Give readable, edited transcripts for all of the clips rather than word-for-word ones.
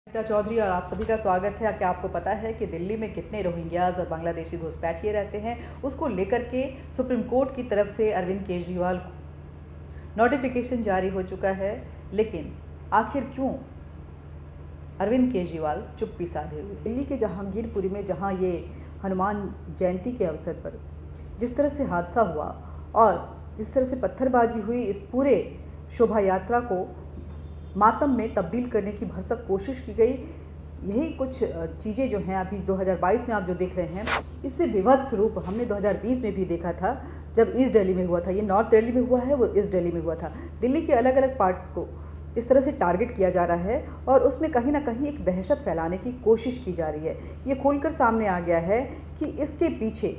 गीता चौधरी और आप सभी का स्वागत है। क्या आपको पता है कि दिल्ली में कितने रोहिंग्याज और बांग्लादेशी घुसपैठिए रहते हैं? उसको लेकर के सुप्रीम कोर्ट की तरफ से अरविंद केजरीवाल को नोटिफिकेशन जारी हो चुका है। लेकिन आखिर क्यों अरविंद केजरीवाल चुप्पी साधे हुए? दिल्ली के जहांगीरपुरी में जहां ये हनुमान जयंती के अवसर पर जिस तरह से हादसा हुआ और जिस तरह से पत्थरबाजी हुई, इस पूरे शोभा यात्रा को मातम में तब्दील करने की भरसक कोशिश की गई। यही कुछ चीज़ें जो हैं अभी 2022 में आप जो देख रहे हैं, इससे विभत्स रूप हमने 2020 में भी देखा था जब ईस्ट दिल्ली में हुआ था। ये नॉर्थ दिल्ली में हुआ है, वो ईस्ट दिल्ली में हुआ था। दिल्ली के अलग अलग पार्ट्स को इस तरह से टारगेट किया जा रहा है और उसमें कहीं ना कहीं एक दहशत फैलाने की कोशिश की जा रही है। ये खोलकर सामने आ गया है कि इसके पीछे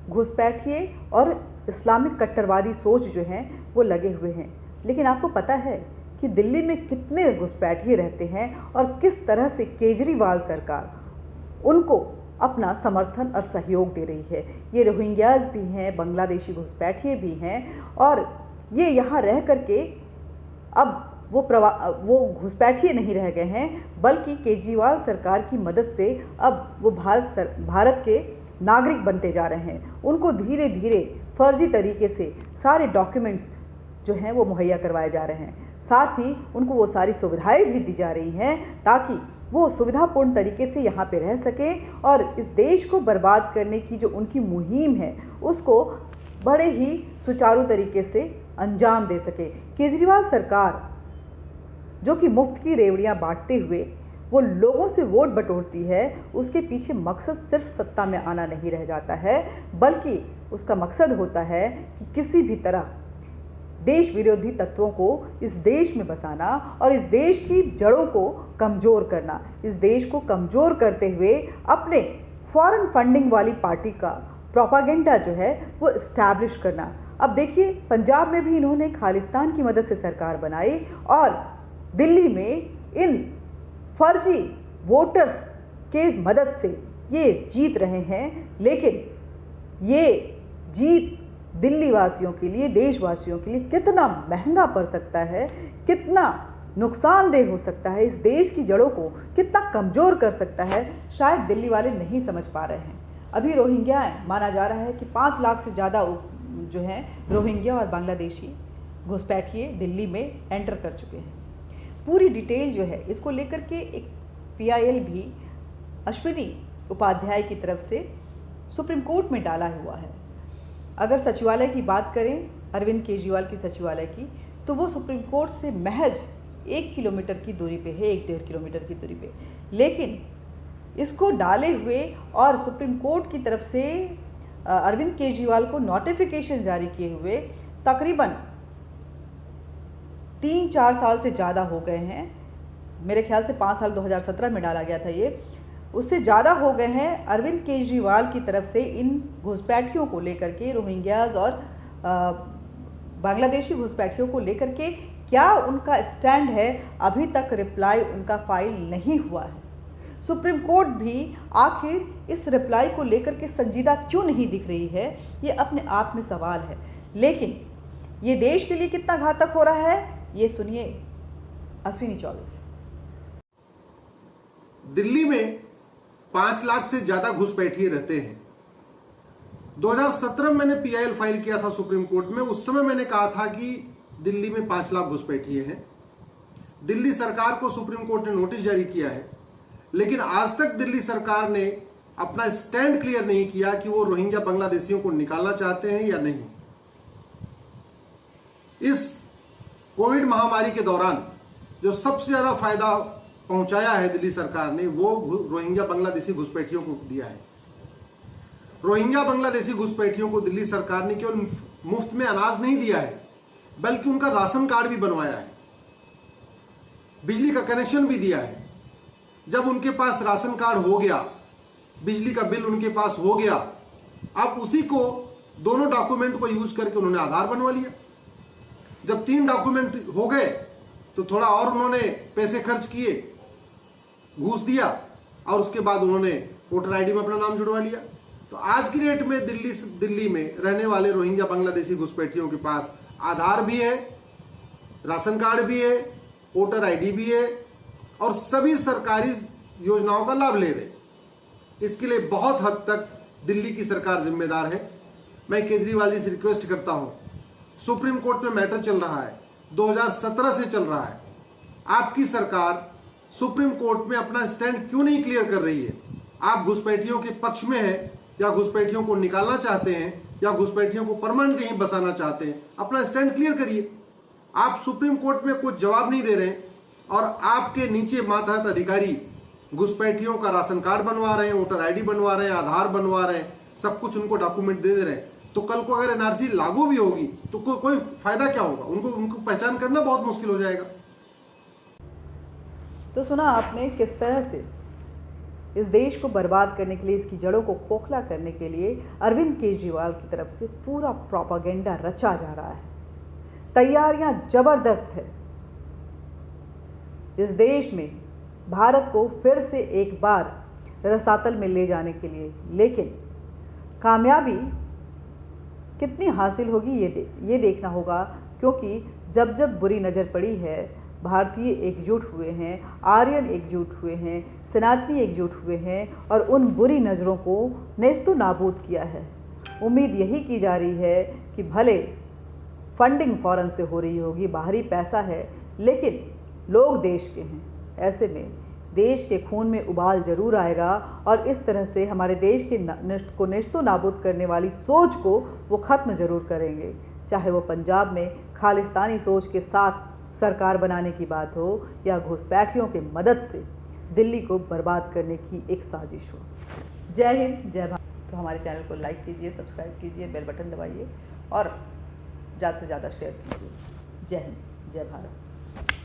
घुसपैठिए और इस्लामिक कट्टरवादी सोच जो हैं वो लगे हुए हैं। लेकिन आपको पता है कि दिल्ली में कितने घुसपैठिए रहते हैं और किस तरह से केजरीवाल सरकार उनको अपना समर्थन और सहयोग दे रही है। ये रोहिंग्याज भी हैं, बांग्लादेशी घुसपैठिए भी हैं और ये यहाँ रह करके अब वो घुसपैठिए नहीं रह गए हैं, बल्कि केजरीवाल सरकार की मदद से अब वो भारत के नागरिक बनते जा रहे हैं। उनको धीरे धीरे फर्जी तरीके से सारे डॉक्यूमेंट्स जो हैं वो मुहैया करवाए जा रहे हैं। साथ ही उनको वो सारी सुविधाएं भी दी जा रही हैं ताकि वो सुविधापूर्ण तरीके से यहाँ पे रह सकें और इस देश को बर्बाद करने की जो उनकी मुहिम है उसको बड़े ही सुचारू तरीके से अंजाम दे सके। केजरीवाल सरकार जो कि मुफ्त की रेवड़ियाँ बांटते हुए वो लोगों से वोट बटोरती है, उसके पीछे मकसद सिर्फ सत्ता में आना नहीं रह जाता है, बल्कि उसका मकसद होता है कि किसी भी तरह देश विरोधी तत्वों को इस देश में बसाना और इस देश की जड़ों को कमज़ोर करना। इस देश को कमज़ोर करते हुए अपने फॉरेन फंडिंग वाली पार्टी का प्रोपागेंडा जो है वो इस्टेब्लिश करना। अब देखिए, पंजाब में भी इन्होंने खालिस्तान की मदद से सरकार बनाई और दिल्ली में इन फर्जी वोटर्स के मदद से ये जीत रहे हैं। लेकिन ये जीत दिल्ली वासियों के लिए, देशवासियों के लिए कितना महंगा पड़ सकता है, कितना नुकसानदेह हो सकता है, इस देश की जड़ों को कितना कमज़ोर कर सकता है, शायद दिल्ली वाले नहीं समझ पा रहे हैं। अभी रोहिंग्या माना जा रहा है कि 5 लाख से ज़्यादा जो हैं रोहिंग्या और बांग्लादेशी घुसपैठिए दिल्ली में एंटर कर चुके हैं। पूरी डिटेल जो है इसको लेकर के एक PIL भी अश्विनी उपाध्याय की तरफ से सुप्रीम कोर्ट में डाला हुआ है। अगर सचिवालय की बात करें, अरविंद केजरीवाल की सचिवालय की, तो वो सुप्रीम कोर्ट से महज 1 किलोमीटर की दूरी पे है, 1-1.5 किलोमीटर की दूरी पे। लेकिन इसको डाले हुए और सुप्रीम कोर्ट की तरफ से अरविंद केजरीवाल को नोटिफिकेशन जारी किए हुए तकरीबन 3-4 साल से ज़्यादा हो गए हैं। मेरे ख्याल से 5 साल 2017 में डाला गया था ये, उससे ज़्यादा हो गए हैं। अरविंद केजरीवाल की तरफ से इन घुसपैठियों को लेकर के, रोहिंग्याज और बांग्लादेशी घुसपैठियों को लेकर के क्या उनका स्टैंड है, अभी तक रिप्लाई उनका फाइल नहीं हुआ है। सुप्रीम कोर्ट भी आखिर इस रिप्लाई को लेकर के संजीदा क्यों नहीं दिख रही है, ये अपने आप में सवाल है। लेकिन ये देश के लिए कितना घातक हो रहा है, ये सुनिए अश्विनी चौबे से। दिल्ली में 5 लाख से ज्यादा घुसपैठिए रहते हैं। 2017 में मैंने PIL फाइल किया था सुप्रीम कोर्ट में। उस समय मैंने कहा था कि दिल्ली में 5 लाख घुसपैठिए हैं। दिल्ली सरकार को सुप्रीम कोर्ट ने नोटिस जारी किया है, लेकिन आज तक दिल्ली सरकार ने अपना स्टैंड क्लियर नहीं किया कि वो रोहिंग्या बांग्लादेशियों को निकालना चाहते हैं या नहीं। इस कोविड महामारी के दौरान जो सबसे ज्यादा फायदा पहुंचाया है दिल्ली सरकार ने, वो रोहिंग्या बांग्लादेशी घुसपैठियों को दिया है। रोहिंग्या बांग्लादेशी घुसपैठियों को दिल्ली सरकार ने केवल मुफ्त में अनाज नहीं दिया है, बल्कि उनका राशन कार्ड भी बनवाया है, बिजली का कनेक्शन भी दिया है। जब उनके पास राशन कार्ड हो गया, बिजली का बिल उनके पास हो गया, अब उसी को दोनों डॉक्यूमेंट को यूज करके उन्होंने आधार बनवा लिया। जब 3 डॉक्यूमेंट हो गए तो थोड़ा और उन्होंने पैसे खर्च किए, घूस दिया और उसके बाद उन्होंने वोटर ID में अपना नाम जुड़वा लिया। तो आज की डेट में दिल्ली में रहने वाले रोहिंग्या बांग्लादेशी घुसपैठियों के पास आधार भी है, राशन कार्ड भी है, वोटर ID भी है और सभी सरकारी योजनाओं का लाभ ले रहे हैं। इसके लिए बहुत हद तक दिल्ली की सरकार जिम्मेदार है। मैं केजरीवाल जी से रिक्वेस्ट करता हूं, सुप्रीम कोर्ट में मैटर चल रहा है, 2017 से चल रहा है। आपकी सरकार सुप्रीम कोर्ट में अपना स्टैंड क्यों नहीं क्लियर कर रही है? आप घुसपैठियों के पक्ष में हैं या घुसपैठियों को निकालना चाहते हैं या घुसपैठियों को परमानेंट यहीं बसाना चाहते हैं? अपना स्टैंड क्लियर करिए। आप सुप्रीम कोर्ट में कुछ जवाब नहीं दे रहे और आपके नीचे मातहत अधिकारी घुसपैठियों का राशन कार्ड बनवा रहे हैं, वोटर आईडी बनवा रहे हैं, आधार बनवा रहे हैं, सब कुछ उनको डॉक्यूमेंट दे रहे हैं। तो कल को अगर एनआरसी लागू भी होगी तो कोई फायदा क्या होगा? उनको पहचान करना बहुत मुश्किल हो जाएगा। तो सुना आपने किस तरह से इस देश को बर्बाद करने के लिए, इसकी जड़ों को खोखला करने के लिए अरविंद केजरीवाल की तरफ से पूरा प्रोपेगेंडा रचा जा रहा है। तैयारियां जबरदस्त है इस देश में भारत को फिर से एक बार रसातल में ले जाने के लिए, लेकिन कामयाबी कितनी हासिल होगी ये देखना होगा, क्योंकि जब जब बुरी नज़र पड़ी है, भारतीय एकजुट हुए हैं, आर्यन एकजुट हुए हैं, सनातनी एकजुट हुए हैं और उन बुरी नज़रों को नेस्तु नाबूद किया है। उम्मीद यही की जा रही है कि भले फंडिंग फॉरेन से हो रही होगी, बाहरी पैसा है, लेकिन लोग देश के हैं। ऐसे में देश के खून में उबाल जरूर आएगा और इस तरह से हमारे देश के को नेस्तो नाबूद करने वाली सोच को वो ख़त्म जरूर करेंगे। चाहे वो पंजाब में खालिस्तानी सोच के साथ सरकार बनाने की बात हो या घुसपैठियों के मदद से दिल्ली को बर्बाद करने की एक साजिश हो। जय हिंद, जय भारत। तो हमारे चैनल को लाइक कीजिए, सब्सक्राइब कीजिए, बेल बटन दबाइए और ज़्यादा से ज़्यादा शेयर कीजिए। जय हिंद, जय भारत।